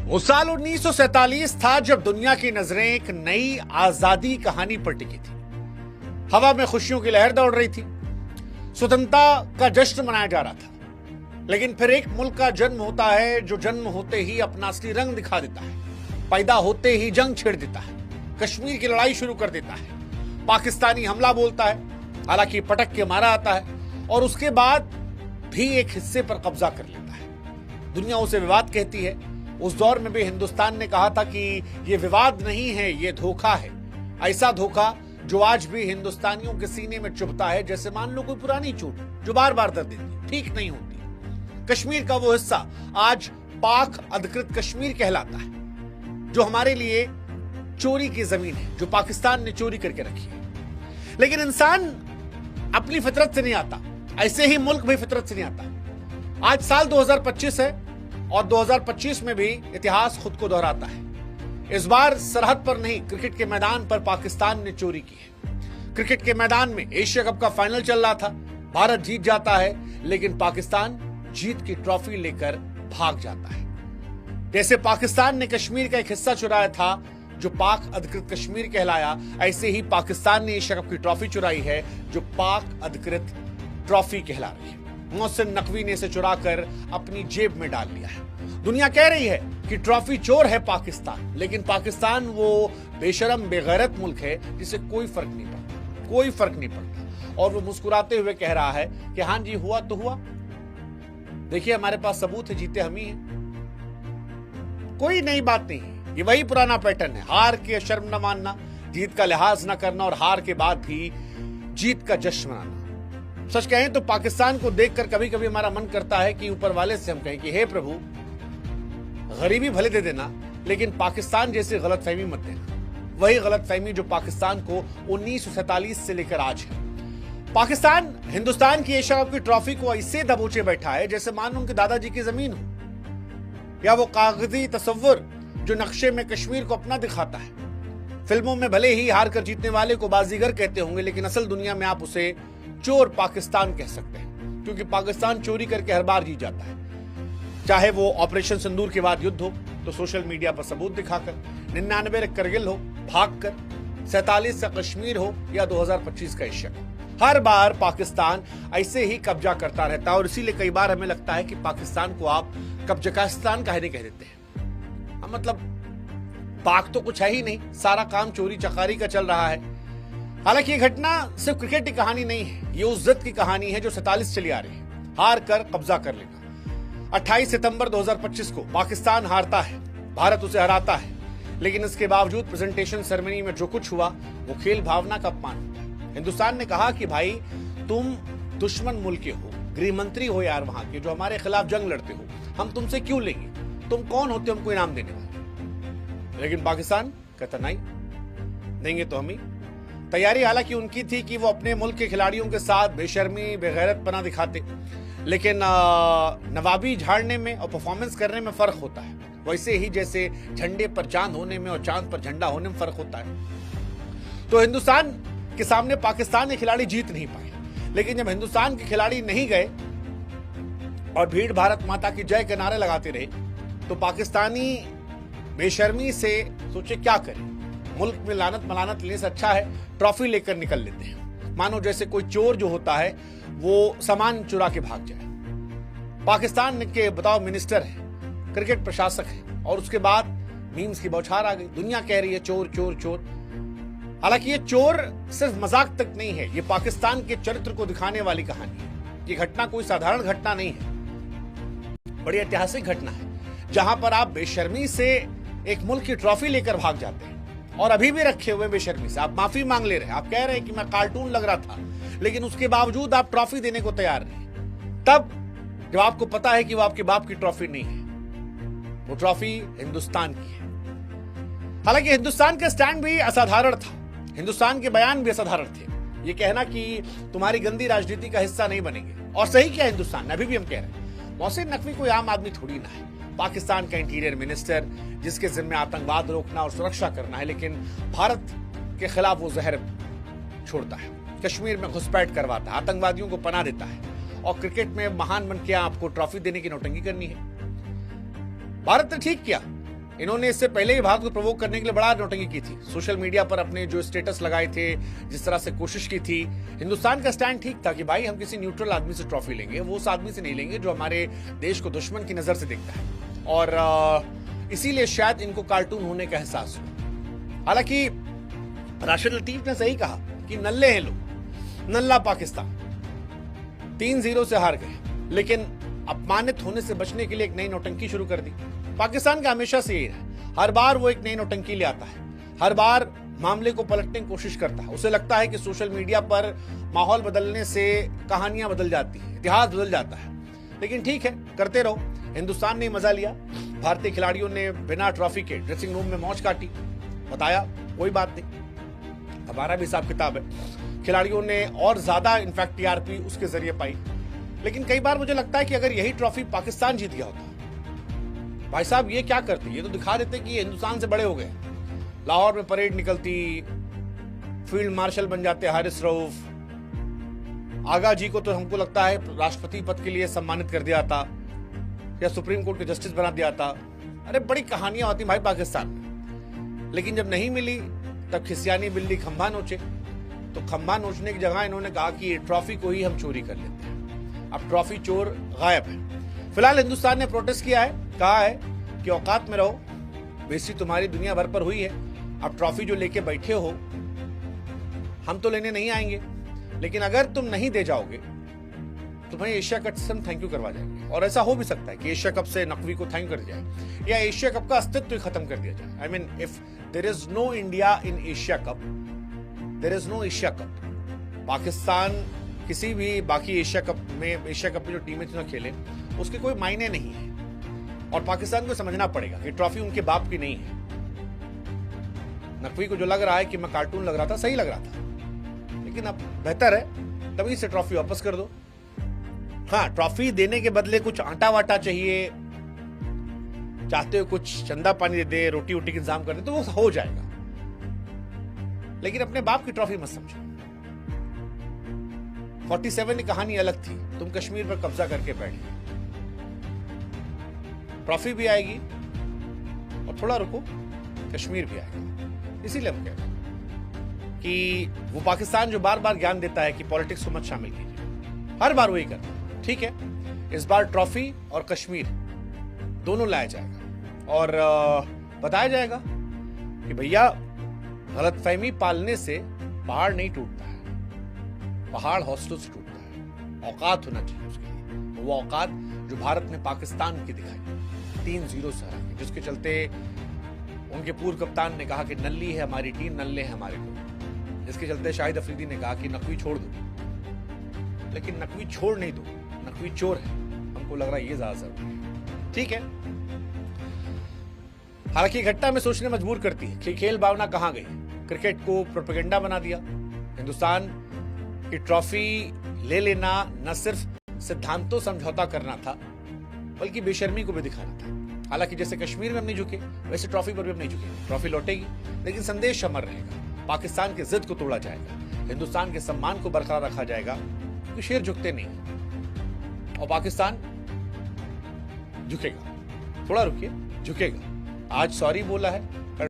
वो साल 1947 था जब दुनिया की नजरें एक नई आजादी कहानी पर टिकी थी। हवा में खुशियों की लहर दौड़ रही थी, स्वतंत्रता का जश्न मनाया जा रहा था। लेकिन फिर एक मुल्क का जन्म होता है जो जन्म होते ही अपना असली रंग दिखा देता है, पैदा होते ही जंग छेड़ देता है, कश्मीर की लड़ाई शुरू कर देता है, पाकिस्तानी हमला बोलता है, हालांकि पटक के मारा आता है और उसके बाद भी एक हिस्से पर कब्जा कर लेता है। दुनिया उसे विवाद कहती है। उस दौर में भी हिंदुस्तान ने कहा था कि यह विवाद नहीं है, यह धोखा है। ऐसा धोखा जो आज भी हिंदुस्तानियों के सीने में चुभता है, जैसे मान लो कोई पुरानी चोट जो बार बार दर्द देती, ठीक नहीं होती। कश्मीर का वो हिस्सा आज पाक अधिकृत कश्मीर कहलाता है, जो हमारे लिए चोरी की जमीन है, जो पाकिस्तान ने चोरी करके रखी है। लेकिन इंसान अपनी फितरत से नहीं आता, ऐसे ही मुल्क भी फितरत से नहीं आता। आज साल 2025 है और 2025 में भी इतिहास खुद को दोहराता है। इस बार सरहद पर नहीं, क्रिकेट के मैदान पर पाकिस्तान ने चोरी की है। क्रिकेट के मैदान में एशिया कप का फाइनल चल रहा था, भारत जीत जाता है, लेकिन पाकिस्तान जीत की ट्रॉफी लेकर भाग जाता है। जैसे पाकिस्तान ने कश्मीर का एक हिस्सा चुराया था जो पाक अधिकृत कश्मीर कहलाया, ऐसे ही पाकिस्तान ने एशिया कप की ट्रॉफी चुराई है जो पाक अधिकृत ट्रॉफी कहला रही है। मोहसिन नकवी ने इसे चुराकर अपनी जेब में डाल लिया है। दुनिया कह रही है कि ट्रॉफी चोर है पाकिस्तान, लेकिन पाकिस्तान वो बेशरम बेगैरत मुल्क है जिसे कोई फर्क नहीं पड़ता, कोई फर्क नहीं पड़ता। और वो मुस्कुराते हुए कह रहा है कि हाँ जी, हुआ तो हुआ, देखिए हमारे पास सबूत है, जीते हम ही हैं। कोई नई बात नहीं है, ये वही पुराना पैटर्न है। हार के शर्म न मानना, जीत का लिहाज न करना और हार के बाद भी जीत का जश्न मनाना। सच कहें तो पाकिस्तान को देखकर कभी कभी हमारा मन करता है कि ऊपर वाले से हम कहें कि हे प्रभु, गरीबी भले दे देना, लेकिन पाकिस्तान जैसी गलतफहमी मत देना। वही गलतफहमी जो पाकिस्तान को 1947 से लेकर आज है। पाकिस्तान हिंदुस्तान की एशिया कप की ट्रॉफी को ऐसे दबोचे बैठा है जैसे मानो उनके दादाजी की जमीन हो, या वो कागजी तस्वुर जो नक्शे में कश्मीर को अपना दिखाता है। फिल्मों में भले ही हार कर जीतने वाले को बाजीगर कहते होंगे, लेकिन असल दुनिया में आप उसे चोर पाकिस्तान कह सकते हैं, क्योंकि पाकिस्तान चोरी करके हर बार जीत जाता है। चाहे वो ऑपरेशन सिंदूर के बाद युद्ध हो तो सोशल मीडिया पर सबूत दिखाकर, 99 करगिल हो भागकर, 47 का कश्मीर हो या 2025 का एशिया कप, हर बार पाकिस्तान ऐसे ही कब्जा करता रहता है। और इसीलिए कई बार हमें लगता है कि पाकिस्तान को आप कब्जकास्तान काहे नहीं कह देते हैं। मतलब पाक तो कुछ है ही नहीं, सारा काम चोरी चकारी का चल रहा है। हालांकि ये घटना सिर्फ क्रिकेट की कहानी नहीं है, ये उस जिद की कहानी है जो 47 चली आ रही है, हार कर कब्जा कर लेना। 28 सितंबर 2025 को पाकिस्तान हारता है, भारत उसे हराता है, लेकिन इसके बावजूद प्रेजेंटेशन सेरेमनी में जो कुछ हुआ वो खेल भावना का अपमान होता है। हिंदुस्तान ने कहा कि भाई तुम दुश्मन मुल्क के हो, गृह मंत्री हो यार वहां के, जो हमारे खिलाफ जंग लड़ते हो, हम तुमसे क्यों लेंगे, तुम कौन होते हो हमको इनाम देने वाले। लेकिन पाकिस्तान कहता नहीं देंगे तो हम ही। तैयारी हालांकि उनकी थी कि वो अपने मुल्क के खिलाड़ियों के साथ बेशर्मी बेगैरतपना दिखाते, लेकिन नवाबी झाड़ने में और परफॉर्मेंस करने में फर्क होता है। वैसे ही जैसे झंडे पर चांद होने में और चांद पर झंडा होने में फर्क होता है। तो हिंदुस्तान के सामने पाकिस्तान के खिलाड़ी जीत नहीं पाए, लेकिन जब हिंदुस्तान के खिलाड़ी नहीं गए और भीड़ भारत माता की जय के नारे लगाते रहे, तो पाकिस्तानी बेशर्मी से सोचे क्या करें। मुल्क में लानत मलानत लेने से अच्छा है ट्रॉफी लेकर निकल लेते हैं, मानो जैसे कोई चोर जो होता है वो सामान चुरा के भाग जाए। पाकिस्तान के बताओ मिनिस्टर है, क्रिकेट प्रशासक है, और उसके बाद मीम्स की बौछार आ गई। दुनिया कह रही है चोर चोर चोर। हालांकि ये चोर सिर्फ मजाक तक नहीं है, ये पाकिस्तान के चरित्र को दिखाने वाली कहानी है। ये घटना कोई साधारण घटना नहीं है, बड़ी ऐतिहासिक घटना है, जहां पर आप बेशर्मी से एक मुल्क की ट्रॉफी लेकर भाग जाते हैं और अभी भी रखे हुए बेशर्मी से आप माफी मांग ले रहे हैं। आप कह रहे हैं कि मैं कार्टून लग रहा था, लेकिन उसके बावजूद आप ट्रॉफी देने को तैयार नहीं। तब जब आपको पता है कि वो आपके बाप की ट्रॉफी नहीं है, वो ट्रॉफी हिंदुस्तान की है। हालांकि हिंदुस्तान का स्टैंड भी असाधारण था, हिंदुस्तान के बयान भी असाधारण थे। ये कहना कि तुम्हारी गंदी राजनीति का हिस्सा नहीं बनेंगे, और सही किया हिंदुस्तान ने, अभी भी हम कह रहे हैं। मोहसिन नकवी कोई आम आदमी थोड़ी ना है, पाकिस्तान का इंटीरियर मिनिस्टर जिसके जिम्मे आतंकवाद रोकना और सुरक्षा करना है, लेकिन भारत के खिलाफ वो जहर छोड़ता है, कश्मीर में घुसपैठ करवाता है, आतंकवादियों को पनाह देता है, और क्रिकेट में महान बन के आपको ट्रॉफी देने की नौटंकी करनी है। भारत ने ठीक किया, इन्होंने इससे पहले ही भारत को प्रोवोक करने के लिए बड़ा नौटंकी की थी। सोशल मीडिया पर अपने जो स्टेटस लगाए थे, जिस तरह से कोशिश की थी, हिंदुस्तान का स्टैंड ठीक था कि भाई हम किसी न्यूट्रल आदमी से ट्रॉफी लेंगे, वो उस आदमी से नहीं लेंगे जो हमारे देश को दुश्मन की नजर से देखता है। और इसीलिए शायद इनको कार्टून होने का एहसास हुआ। हालांकि राशिद लतीफ ने सही कहा कि नल्ले हैं लोग, नल्ला पाकिस्तान 3-0 से हार गए, लेकिन अपमानित होने से बचने के लिए एक नई नौटंकी शुरू कर दी। पाकिस्तान का हमेशा से यही है, हर बार वो एक नई नौटंकी ले आता है, हर बार मामले को पलटने की कोशिश करता है। उसे लगता है कि सोशल मीडिया पर माहौल बदलने से कहानियां बदल जाती हैं, इतिहास बदल जाता है। लेकिन ठीक है, करते रहो। हिंदुस्तान ने मजा लिया, भारतीय खिलाड़ियों ने बिना ट्रॉफी के ड्रेसिंग रूम में मौज काटी, बताया कोई बात नहीं, हमारा भी हिसाब किताब है। खिलाड़ियों ने और ज्यादा इनफैक्ट टीआरपी उसके जरिए पाई। लेकिन कई बार मुझे लगता है कि अगर यही ट्रॉफी पाकिस्तान जीत गया होता, भाई साहब ये क्या करती, ये तो दिखा देते कि ये हिंदुस्तान से बड़े हो गए। लाहौर में परेड निकलती, फील्ड मार्शल बन जाते हारिस रऊफ, आगा जी को तो हमको लगता है राष्ट्रपति पद के लिए सम्मानित कर दिया था या सुप्रीम कोर्ट के जस्टिस बना दिया था। अरे बड़ी कहानियां होती भाई पाकिस्तान में। लेकिन जब नहीं मिली तब खिसियानी बिल्ली खंभा नोचे, तो खंभा नोचने की जगह इन्होंने कहा कि ट्रॉफी को ही हम चोरी कर लेते हैं। अब ट्रॉफी चोर गायब है। फिलहाल हिंदुस्तान ने प्रोटेस्ट किया है, कहा है कि औकात में रहो, बेइज्जती तुम्हारी दुनिया भर पर हुई है, अब ट्रॉफी जो लेके बैठे हो हम तो लेने नहीं आएंगे, लेकिन अगर तुम नहीं दे जाओगे तुम्हें एशिया कप से हम थैंक यू करवा जाएंगे। और ऐसा हो भी सकता है कि एशिया कप से नकवी को थैंक कर दिया जाए या एशिया कप का अस्तित्व ही खत्म कर दिया जाए। I mean if there is no India in Asia Cup, there is no Asia Cup. Pakistan किसी भी बाकी एशिया कप में जो टीमें खेले उसके कोई मायने नहीं है। और पाकिस्तान को समझना पड़ेगा कि ट्रॉफी उनके बाप की नहीं है। नकवी को जो लग रहा है कि मैं कार्टून लग रहा था, सही लग रहा था, लेकिन अब बेहतर है तभी से ट्रॉफी वापस कर दो। हाँ, ट्रॉफी देने के बदले कुछ आटा वाटा चाहिए, चाहते हो कुछ चंदा पानी दे दे, रोटी वोटी का इंतजाम कर दे, तो वो हो जाएगा। लेकिन अपने बाप की ट्रॉफी मत समझो। 47 की कहानी अलग थी, तुम कश्मीर पर कब्जा करके बैठ गए। ट्रॉफी भी आएगी और थोड़ा रुको, कश्मीर भी आएगा। इसीलिए हम कहते हैं कि वो पाकिस्तान जो बार बार ज्ञान देता है कि पॉलिटिक्स को मत शामिल कीजिए, हर बार वही करता है। ठीक है, इस बार ट्रॉफी और कश्मीर दोनों लाया जाएगा और बताया जाएगा कि भैया गलतफहमी पालने से पहाड़ नहीं टूटता है, पहाड़ हौसलों से टूटता है। औकात होना चाहिए उसके लिए, वो औकात जो भारत ने पाकिस्तान की दिखाई 3-0 से हरा, जिसके चलते उनके पूर्व कप्तान ने कहा कि नल्ली है हमारी टीम, नल्ले हैं हमारे को। जिसके चलते शाहिद अफरीदी ने कहा कि नकवी छोड़ दो, लेकिन नकवी छोड़ नहीं दो, नकवी चोर है। हमको लग रहा है ये ज्यादा जरूरी है। ठीक है, हालांकि घटना में सोचने मजबूर करती है कि खेल भावना कहां गई। क्रिकेट को प्रोपेगेंडा बना दिया। हिंदुस्तान की ट्रॉफी ले लेना न सिर्फ सिद्धांतों समझौता करना था, बल्कि बेशर्मी को भी दिखाना था। हालांकि जैसे कश्मीर में हम नहीं झुके, वैसे ट्रॉफी पर भी हम नहीं झुकेंगे। ट्रॉफी लौटेगी, लेकिन संदेश अमर रहेगा। पाकिस्तान की जिद को तोड़ा जाएगा, हिंदुस्तान के सम्मान को बरकरार रखा जाएगा, क्योंकि शेर झुकते नहीं और पाकिस्तान झुकेगा। थोड़ा रुकिए, झुकेगा। आज सॉरी बोला है,